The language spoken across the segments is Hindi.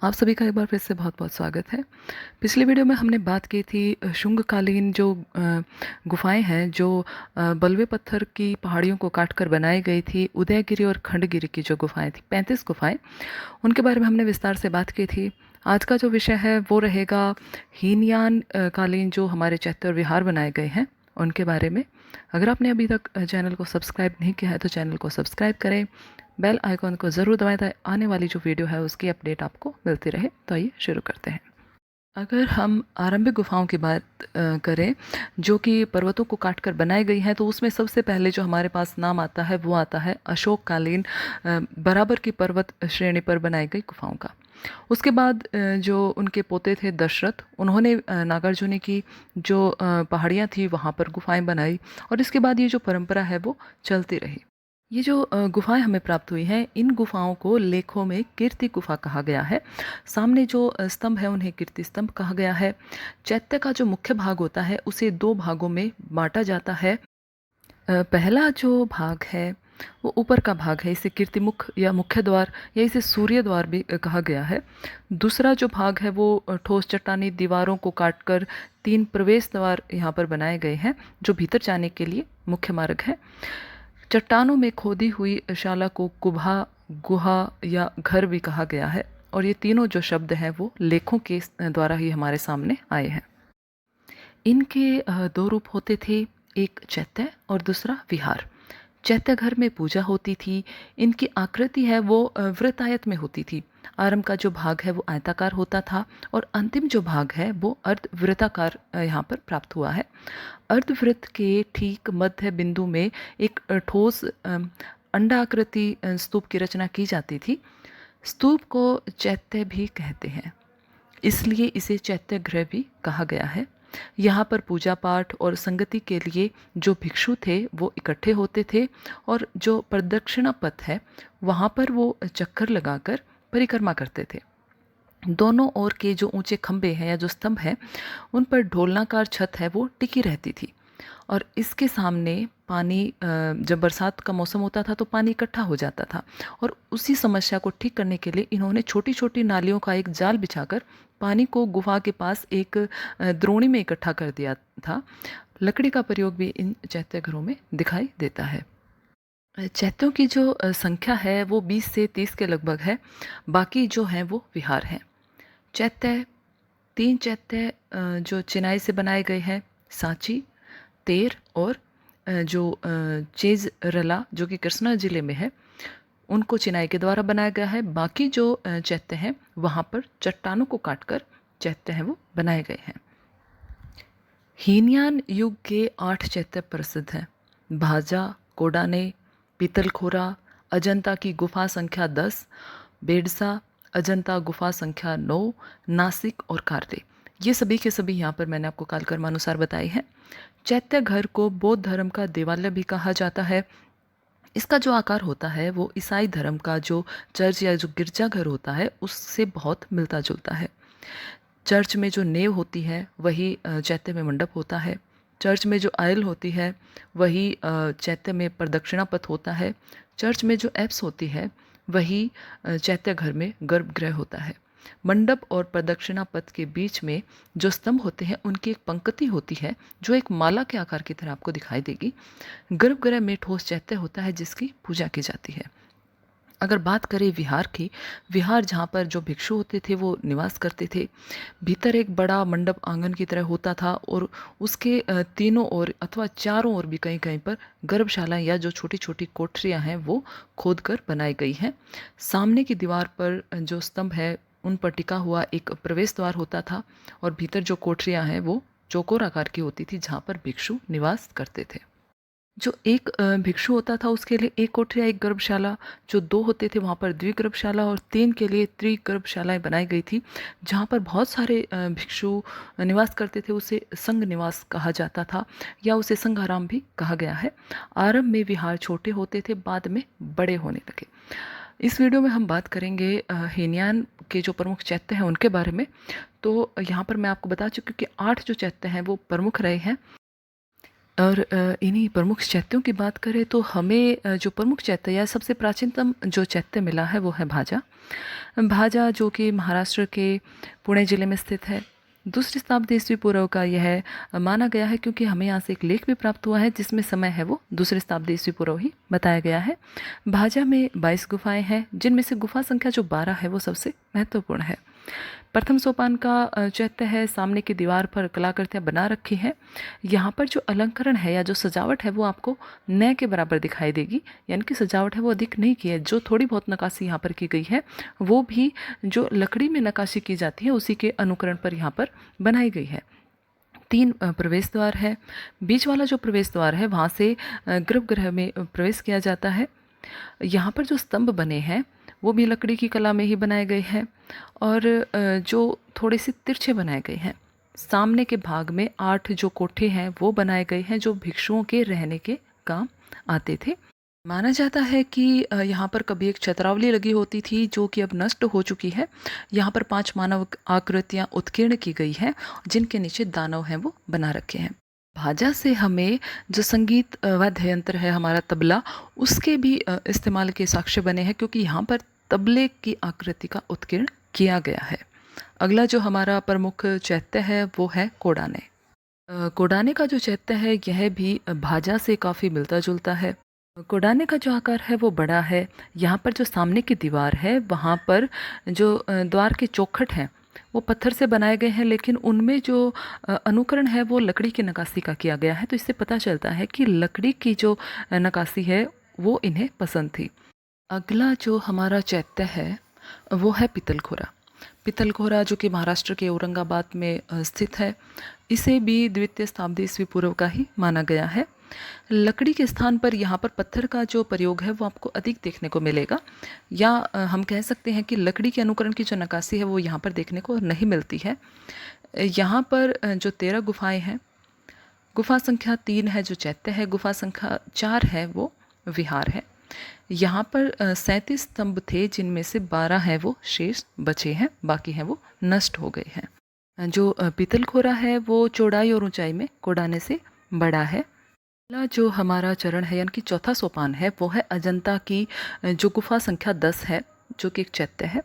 आप सभी का एक बार फिर से बहुत-बहुत स्वागत है। पिछली वीडियो में हमने बात की थी शुंगकालीन जो गुफ़ाएँ हैं जो बलुए पत्थर की पहाड़ियों को काट कर बनाई गई थी, उदयगिरि और खंडगिरि की जो गुफ़ाएँ थी, 35 गुफ़ाएँ, उनके बारे में हमने विस्तार से बात की थी। आज का जो विषय है वो रहेगा हीनयान कालीन जो हमारे चैत्य और विहार बनाए गए हैं, उनके बारे में। अगर आपने अभी तक चैनल को सब्सक्राइब नहीं किया है तो चैनल को सब्सक्राइब करें, बेल आइकॉन को ज़रूर दबाएं ताकि आने वाली जो वीडियो है उसकी अपडेट आपको मिलती रहे। तो आइए शुरू करते हैं। अगर हम आरंभिक गुफाओं की बात करें जो कि पर्वतों को काट कर बनाई गई हैं तो उसमें सबसे पहले जो हमारे पास नाम आता है वो आता है अशोककालीन बराबर की पर्वत श्रेणी पर बनाई गई गुफाओं का। उसके बाद जो उनके पोते थे दशरथ, उन्होंने नागार्जुनी की जो पहाड़ियाँ थी वहाँ पर गुफाएं बनाई और इसके बाद ये जो परंपरा है वो चलती रही। ये जो गुफाएं हमें प्राप्त हुई हैं, इन गुफाओं को लेखों में कीर्ति गुफा कहा गया है। सामने जो स्तंभ है उन्हें कीर्ति स्तंभ कहा गया है। चैत्य का जो मुख्य भाग होता है उसे दो भागों में बांटा जाता है। पहला जो भाग है वो ऊपर का भाग है, इसे कीर्तिमुख या मुख्य द्वार या इसे सूर्य द्वार भी कहा गया है। दूसरा जो भाग है वो ठोस चट्टानी दीवारों को काटकर तीन प्रवेश द्वार यहाँ पर बनाए गए हैं जो भीतर जाने के लिए मुख्य मार्ग है। चट्टानों में खोदी हुई शाला को कुभा, गुहा या घर भी कहा गया है और ये तीनों जो शब्द हैं वो लेखों के द्वारा ही हमारे सामने आए हैं। इनके दो रूप होते थे, एक चैत्य और दूसरा विहार। चैत्य घर में पूजा होती थी। इनकी आकृति है वो वृत्तायत में होती थी। आरंभ का जो भाग है वो आयताकार होता था और अंतिम जो भाग है वो अर्धवृत्ताकार यहाँ पर प्राप्त हुआ है। अर्धवृत्त के ठीक मध्य बिंदु में एक ठोस अंडाकृति स्तूप की रचना की जाती थी। स्तूप को चैत्य भी कहते हैं, इसलिए इसे चैत्य गृह भी कहा गया है। यहाँ पर पूजा पाठ और संगति के लिए जो भिक्षु थे वो इकट्ठे होते थे और जो प्रदक्षिणा पथ है वहाँ पर वो चक्कर लगाकर परिक्रमा करते थे। दोनों ओर के जो ऊंचे खंभे हैं या जो स्तंभ हैं उन पर ढोलनाकार छत है वो टिकी रहती थी और इसके सामने पानी जब बरसात का मौसम होता था तो पानी इकट्ठा हो जाता था और उसी समस्या को ठीक करने के लिए इन्होंने छोटी छोटी नालियों का एक जाल बिछाकर पानी को गुफा के पास एक द्रोणी में इकट्ठा कर दिया था। लकड़ी का प्रयोग भी इन चैत्य घरों में दिखाई देता है। चैत्यों की जो संख्या है वो 20 से 30 के लगभग है। बाकी जो हैं वो विहार हैं। चैत्य, तीन चैत्य जो चिनाई से बनाए गए हैं, सांची, तेर और जो चेज रला जो कि कृष्णा जिले में है, उनको चिनाई के द्वारा बनाया गया है। बाकी जो चैत्य हैं वहाँ पर चट्टानों को काटकर चैत्य हैं वो बनाए गए हैं। हीनयान युग के 8 चैत्य प्रसिद्ध हैं। भाजा, कोडाने, पीतलखोरा, अजंता की गुफा संख्या 10, बेडसा, अजंता गुफा संख्या 9, नासिक और कार्ले। ये सभी के सभी यहाँ पर मैंने आपको कालक्रमानुसार बताए हैं। चैत्य घर को बौद्ध धर्म का देवालय भी कहा जाता है। इसका जो आकार होता है वो ईसाई धर्म का जो चर्च या जो गिरजाघर होता है उससे बहुत मिलता जुलता है। चर्च में जो नेव होती है वही चैत्य में मंडप होता है। चर्च में जो आयल होती है वही चैत्य में प्रदक्षिणा पथ होता है। चर्च में जो एप्स होती है वही चैत्य घर में गर्भगृह होता है। मंडप और प्रदक्षिणा पथ के बीच में जो स्तंभ होते हैं उनकी एक पंक्ति होती है जो एक माला के आकार की तरह आपको दिखाई देगी। गर्भगृह में ठोस चैत्य होता है जिसकी पूजा की जाती है। अगर बात करें विहार की, विहार जहाँ पर जो भिक्षु होते थे वो निवास करते थे। भीतर एक बड़ा मंडप आंगन की तरह होता था और उसके तीनों ओर अथवा चारों ओर भी कहीं कहीं पर गर्भशालाएं या जो छोटी छोटी कोठरियाँ हैं वो खोद कर बनाई गई हैं। सामने की दीवार पर जो स्तंभ है उन पर टिका हुआ एक प्रवेश द्वार होता था और भीतर जो कोठरियाँ हैं वो चौकोर आकार की होती थी जहाँ पर भिक्षु निवास करते थे। जो एक भिक्षु होता था उसके लिए एक कोठरी या एक गर्भशाला, जो दो होते थे वहाँ पर द्विगर्भशाला और तीन के लिए त्रिगर्भशालाएं बनाई गई थी। जहाँ पर बहुत सारे भिक्षु निवास करते थे उसे संघ निवास कहा जाता था या उसे संघाराम भी कहा गया है। आरंभ में विहार छोटे होते थे, बाद में बड़े होने लगे। इस वीडियो में हम बात करेंगे हीनयान के जो प्रमुख चैत्य हैं उनके बारे में। तो यहाँ पर मैं आपको बता चुकी हूँ कि 8 जो चैत्य हैं वो प्रमुख रहे हैं। और इन्हीं प्रमुख चैत्यों की बात करें तो हमें जो प्रमुख चैत्य या सबसे प्राचीनतम जो चैत्य मिला है वो है भाजा। भाजा जो कि महाराष्ट्र के पुणे ज़िले में स्थित है। दूसरी शताब्दी ईस्वी पूर्व का यह माना गया है, क्योंकि हमें यहाँ से एक लेख भी प्राप्त हुआ है जिसमें समय है वो दूसरी शताब्दी ईस्वी पूर्व ही बताया गया है। भाजा में 22 गुफाएं हैं, जिनमें से गुफा संख्या जो 12 है वो सबसे महत्वपूर्ण है। प्रथम सोपान का चैत्य है, सामने की दीवार पर कलाकृतियाँ बना रखी हैं। यहाँ पर जो अलंकरण है या जो सजावट है वो आपको नए के बराबर दिखाई देगी, यानी कि सजावट है वो अधिक नहीं की है। जो थोड़ी बहुत नक्काशी यहाँ पर की गई है वो भी जो लकड़ी में नक्काशी की जाती है उसी के अनुकरण पर यहाँ पर बनाई गई है। 3 प्रवेश द्वार है। बीच वाला जो प्रवेश द्वार है वहाँ से गर्भगृह में प्रवेश किया जाता है। यहाँ पर जो स्तंभ बने हैं वो भी लकड़ी की कला में ही बनाए गए हैं और जो थोड़े से तिरछे बनाए गए हैं। सामने के भाग में 8 जो कोठे हैं वो बनाए गए हैं जो भिक्षुओं के रहने के काम आते थे। माना जाता है कि यहाँ पर कभी एक छत्रावली लगी होती थी जो कि अब नष्ट हो चुकी है। यहाँ पर 5 मानव आकृतियाँ उत्कीर्ण की गई हैं जिनके नीचे दानव हैं वो बना रखे हैं। भाजा से हमें जो संगीत वाद्य यंत्र है हमारा तबला, उसके भी इस्तेमाल के साक्ष्य बने हैं, क्योंकि यहाँ पर तबले की आकृति का उत्कीर्ण किया गया है। अगला जो हमारा प्रमुख चैत्य है वो है कोडाने। कोडाने का जो चैत्य है यह भी भाजा से काफ़ी मिलता जुलता है। कोडाने का जो आकार है वो बड़ा है। यहाँ पर जो सामने की दीवार है वहाँ पर जो द्वार के चौखट हैं वो पत्थर से बनाए गए हैं, लेकिन उनमें जो अनुकरण है वो लकड़ी की नक्काशी का किया गया है। तो इससे पता चलता है कि लकड़ी की जो नक्काशी है वो इन्हें पसंद थी। अगला जो हमारा चैत्य है वो है पितलखोरा। पितलखोरा जो कि महाराष्ट्र के औरंगाबाद में स्थित है, इसे भी द्वितीय शताब्दी ईस्वी पूर्व का ही माना गया है। लकड़ी के स्थान पर यहाँ पर पत्थर का जो प्रयोग है वो आपको अधिक देखने को मिलेगा, या हम कह सकते हैं कि लकड़ी के अनुकरण की जो नक्काशी है वो यहाँ पर देखने को नहीं मिलती है। यहाँ पर जो 13 गुफाएं हैं, गुफा संख्या 3 है जो चैत्य है, गुफा संख्या 4 है वो विहार है। यहाँ पर 37 स्तंभ थे जिनमें से 12 हैं वो शेष बचे हैं, बाकी हैं वो नष्ट हो गए हैं। जो पितलखोरा है वो चौड़ाई और ऊंचाई में कोडाने से बड़ा है। अगला जो हमारा चरण है यानी कि चौथा सोपान है वो है अजंता की जो गुफा संख्या 10 है, जो कि एक चैत्य है।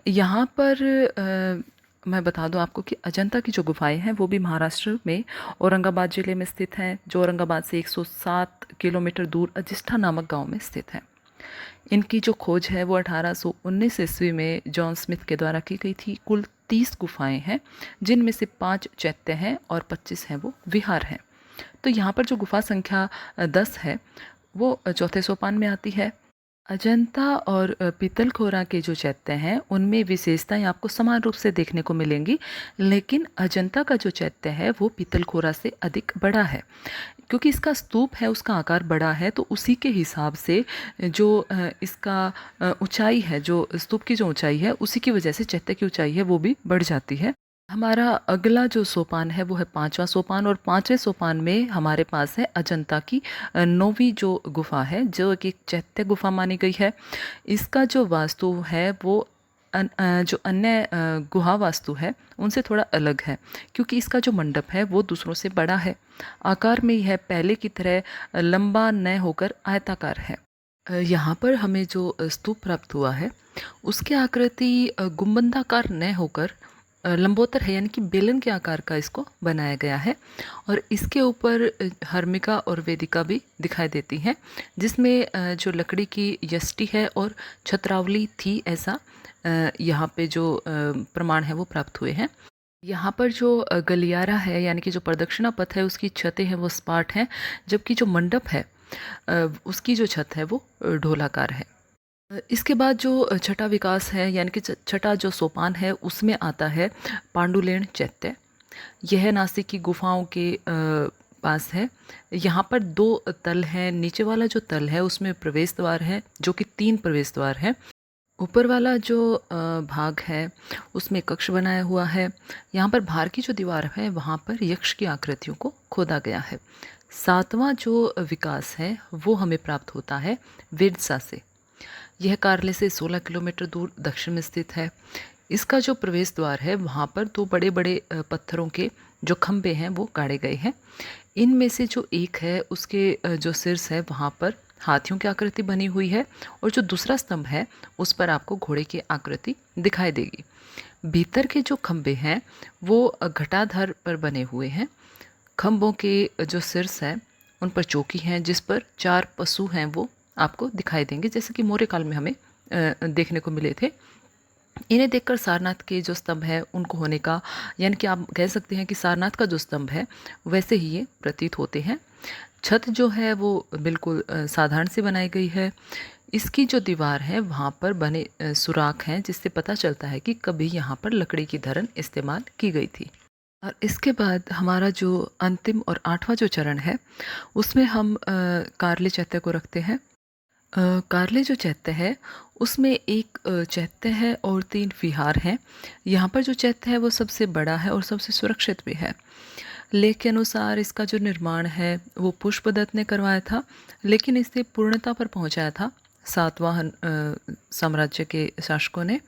यहाँ पर मैं बता दूं आपको कि अजंता की जो गुफाएं हैं वो भी महाराष्ट्र में औरंगाबाद ज़िले में स्थित हैं, जो औरंगाबाद से 107 किलोमीटर दूर अजिष्ठा नामक गांव में स्थित है। इनकी जो खोज है वो 1819 ईस्वी में जॉन स्मिथ के द्वारा की गई थी। कुल 30 गुफाएं हैं जिनमें से 5 चैत्य हैं और 25 हैं वो विहार हैं। तो यहाँ पर जो गुफा संख्या 10 है वो चौथे सोपान में आती है। अजंता और पितलखोरा के जो चैत्य हैं उनमें विशेषताएं आपको समान रूप से देखने को मिलेंगी, लेकिन अजंता का जो चैत्य है वो पितलखोरा से अधिक बड़ा है। क्योंकि इसका स्तूप है उसका आकार बड़ा है, तो उसी के हिसाब से जो इसका ऊंचाई है, जो स्तूप की जो ऊंचाई है उसी की वजह से चैत्य की ऊंचाई है वो भी बढ़ जाती है। हमारा अगला जो सोपान है वो है 5वां सोपान, और 5वें सोपान में हमारे पास है अजंता की 9वीं जो गुफा है, जो कि चैत्य गुफा मानी गई है। इसका जो वास्तु है वो जो अन्य गुहा वास्तु है उनसे थोड़ा अलग है, क्योंकि इसका जो मंडप है वो दूसरों से बड़ा है। आकार में यह पहले की तरह लंबा न होकर आयताकार है। यहाँ पर हमें जो स्तूप प्राप्त हुआ है उसकी आकृति गुंबदाकार न होकर लंबोत्तर है, यानी कि बेलन के आकार का इसको बनाया गया है। और इसके ऊपर हर्मिका और वेदिका भी दिखाई देती हैं, जिसमें जो लकड़ी की यष्टि है और छत्रावली थी, ऐसा यहाँ पे जो प्रमाण है वो प्राप्त हुए हैं। यहाँ पर जो गलियारा है यानी कि जो प्रदक्षिणा पथ है उसकी छतें हैं वो सपाट हैं, जबकि जो मंडप है उसकी जो छत है वो ढोलाकार है। इसके बाद जो छठा विकास है यानी कि छठा जो सोपान है उसमें आता है पांडुलेन चैत्य। यह नासिक की गुफाओं के पास है। यहाँ पर 2 तल हैं। नीचे वाला जो तल है उसमें प्रवेश द्वार है जो कि 3 प्रवेश द्वार हैं। ऊपर वाला जो भाग है उसमें कक्ष बनाया हुआ है। यहाँ पर बाहर की जो दीवार है वहाँ पर यक्ष की आकृतियों को खोदा गया है। 7वां जो विकास है वो हमें प्राप्त होता है वेदसा से। यह कार्ले से 16 किलोमीटर दूर दक्षिण में स्थित है। इसका जो प्रवेश द्वार है वहाँ पर 2 बड़े बड़े पत्थरों के जो खंभे हैं वो गाड़े गए हैं। इनमें से जो एक है उसके जो शीर्ष है वहाँ पर हाथियों की आकृति बनी हुई है और जो दूसरा स्तंभ है उस पर आपको घोड़े की आकृति दिखाई देगी। भीतर के जो खंभे हैं वो घटाधार पर बने हुए हैं। खंभों के जो शीर्ष है उन पर चौकी हैं जिस पर 4 पशु हैं वो आपको दिखाई देंगे, जैसे कि मौर्य काल में हमें देखने को मिले थे। इन्हें देखकर सारनाथ के जो स्तंभ है उनको होने का, यानी कि आप कह सकते हैं कि सारनाथ का जो स्तंभ है वैसे ही ये प्रतीत होते हैं। छत जो है वो बिल्कुल साधारण सी बनाई गई है। इसकी जो दीवार है वहाँ पर बने सुराख हैं जिससे पता चलता है कि कभी यहाँ पर लकड़ी की धरन इस्तेमाल की गई थी। और इसके बाद हमारा जो अंतिम और 8वां जो चरण है उसमें हम कार्ले चैत्य को रखते हैं। कार्ले जो चैत्य है उसमें एक चैत्य है और 3 विहार हैं। यहाँ पर जो चैत्य है वो सबसे बड़ा है और सबसे सुरक्षित भी है। लेख के अनुसार इसका जो निर्माण है वो पुष्पदत्त ने करवाया था, लेकिन इसे पूर्णता पर पहुँचाया था सातवाहन साम्राज्य के शासकों ने।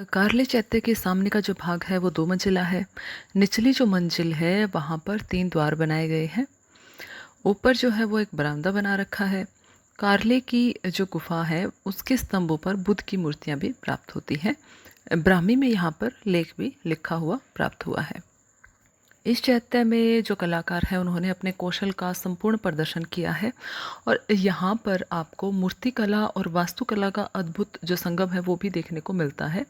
कार्ले चैत्य के सामने का जो भाग है वो 2 मंजिला है। निचली जो मंजिल है वहाँ पर 3 द्वार बनाए गए हैं। ऊपर जो है वो एक बरामदा बना रखा है। कार्ले की जो गुफा है उसके स्तंभों पर बुद्ध की मूर्तियाँ भी प्राप्त होती हैं। ब्राह्मी में यहाँ पर लेख भी लिखा हुआ प्राप्त हुआ है। इस चैत्य में जो कलाकार हैं उन्होंने अपने कौशल का संपूर्ण प्रदर्शन किया है और यहाँ पर आपको मूर्तिकला और वास्तुकला का अद्भुत जो संगम है वो भी देखने को मिलता है।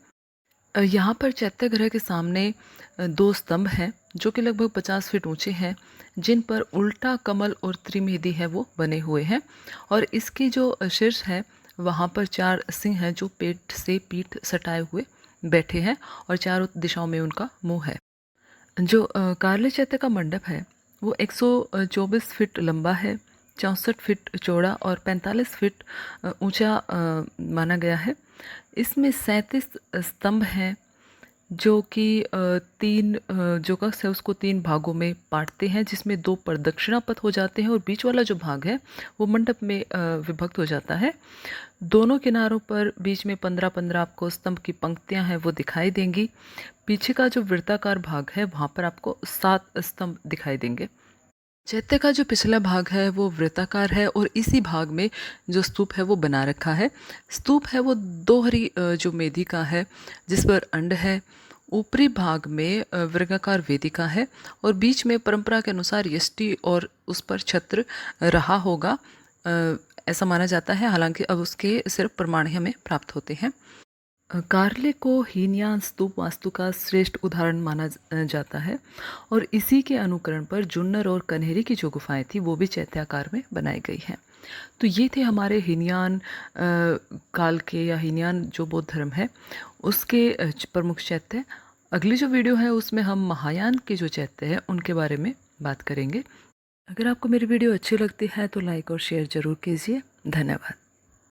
यहाँ पर चैत्यगृह के सामने 2 स्तंभ हैं जो कि लगभग 50 फीट ऊंचे हैं, जिन पर उल्टा कमल और त्रिमेदी है वो बने हुए हैं। और इसकी जो शीर्ष है वहाँ पर 4 सिंह हैं जो पेट से पीठ सटाए हुए बैठे हैं और चारों दिशाओं में उनका मुंह है। जो कार्ले चैत्य का मंडप है वो 124 फीट लंबा है, 64 फीट चौड़ा और 45 फीट ऊंचा माना गया है। इसमें 37 स्तंभ हैं जो कि 3 जो कक्ष है उसको 3 भागों में बांटते हैं, जिसमें 2 प्रदक्षिणा पथ हो जाते हैं और बीच वाला जो भाग है वो मंडप में विभक्त हो जाता है। दोनों किनारों पर बीच में 15-15 आपको स्तंभ की पंक्तियां हैं वो दिखाई देंगी। पीछे का जो वृत्ताकार भाग है वहाँ पर आपको 7 स्तंभ दिखाई देंगे। चैत्य का जो पिछला भाग है वो वृत्ताकार है और इसी भाग में जो स्तूप है वो बना रखा है। स्तूप है वो दोहरी जो वेदिका है जिस पर अंड है। ऊपरी भाग में वर्गाकार वेदिका है और बीच में परंपरा के अनुसार यष्टि और उस पर छत्र रहा होगा, ऐसा माना जाता है। हालांकि अब उसके सिर्फ प्रमाण ही हमें प्राप्त होते हैं। कार्ले को हीनयान स्तूप वास्तु का श्रेष्ठ उदाहरण माना जाता है और इसी के अनुकरण पर जुन्नर और कन्हेरी की जो गुफाएं थी वो भी चैत्याकार में बनाई गई हैं। तो ये थे हमारे हीनयान काल के या हीनयान जो बौद्ध धर्म है उसके प्रमुख चैत्य। अगली जो वीडियो है उसमें हम महायान के जो चैत्य है उनके बारे में बात करेंगे। अगर आपको मेरी वीडियो अच्छी लगती है तो लाइक और शेयर ज़रूर कीजिए। धन्यवाद।